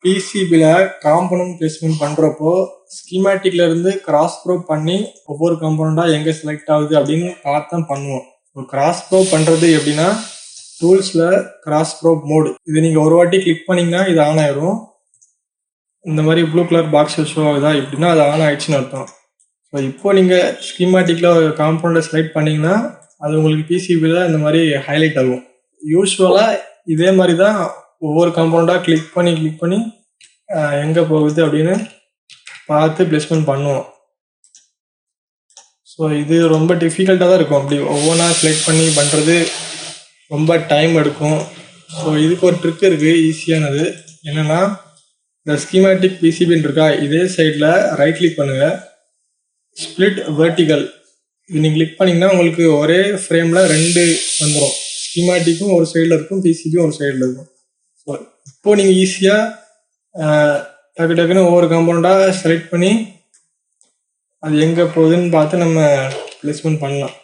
பிசிபியில் component placement பண்ணுறப்போ ஸ்கீமேட்டிக்ல இருந்து cross bro பண்ணி ஒவ்வொரு காம்பனண்டாக எங்கே செலக்ட் ஆகுது அப்படின்னு பார்த்து தான் பண்ணுவோம். கிராஸ் ப்ரோ பண்ணுறது எப்படின்னா டூல்ஸில் கிராஸ் ப்ரோ மோடு இது நீங்கள் ஒரு வாட்டி கிளிக் பண்ணிங்கன்னா இது ஆன் ஆயிரும். இந்த மாதிரி ப்ளூ கலர் பாக்ஸ் ஷோ ஆகுதா இப்படின்னா அது ஆன் ஆயிடுச்சுன்னு அர்த்தம். ஸோ இப்போ நீங்கள் ஸ்கீமேட்டிக்கில் ஒரு காம்பனண்டை செலக்ட் பண்ணிங்கன்னா அது உங்களுக்கு பிசிபியில் இந்த மாதிரி ஹைலைட் ஆகும். யூஸ்வலாக இதே மாதிரி தான் ஒவ்வொரு காம்பவுண்டாக கிளிக் பண்ணி எங்கே போகுது அப்படின்னு பார்த்து பிளேஸ்மெண்ட் பண்ணுவோம். ஸோ இது ரொம்ப டிஃபிகல்ட்டாக தான் இருக்கும். அப்படி ஒவ்வொன்றா செலக்ட் பண்ணி பண்ணுறது ரொம்ப டைம் எடுக்கும். ஸோ இதுக்கு ஒரு ட்ரிக் இருக்குது ஈஸியானது. என்னென்னா இந்த ஸ்கீமேட்டிக் பிசிபின்னு இருக்கா இதே சைடில் ரைட் கிளிக் பண்ணுங்கள், ஸ்பிளிட் வெர்டிகல் இது நீங்கள் கிளிக் பண்ணிங்கன்னா உங்களுக்கு ஒரே ஃப்ரேமில் 2 வந்துடும். ஸ்கீமேட்டிக்கும் ஒரு சைடில் இருக்கும், பிசிபியும் ஒரு சைடில் இருக்கும். ஸோ இப்போ நீங்கள் ஈஸியாக டக்குன்னு ஒவ்வொரு காம்பவுண்டாக செலக்ட் பண்ணி அது எங்கே போகுதுன்னு பார்த்து நம்ம பிளேஸ்மெண்ட் பண்ணலாம்.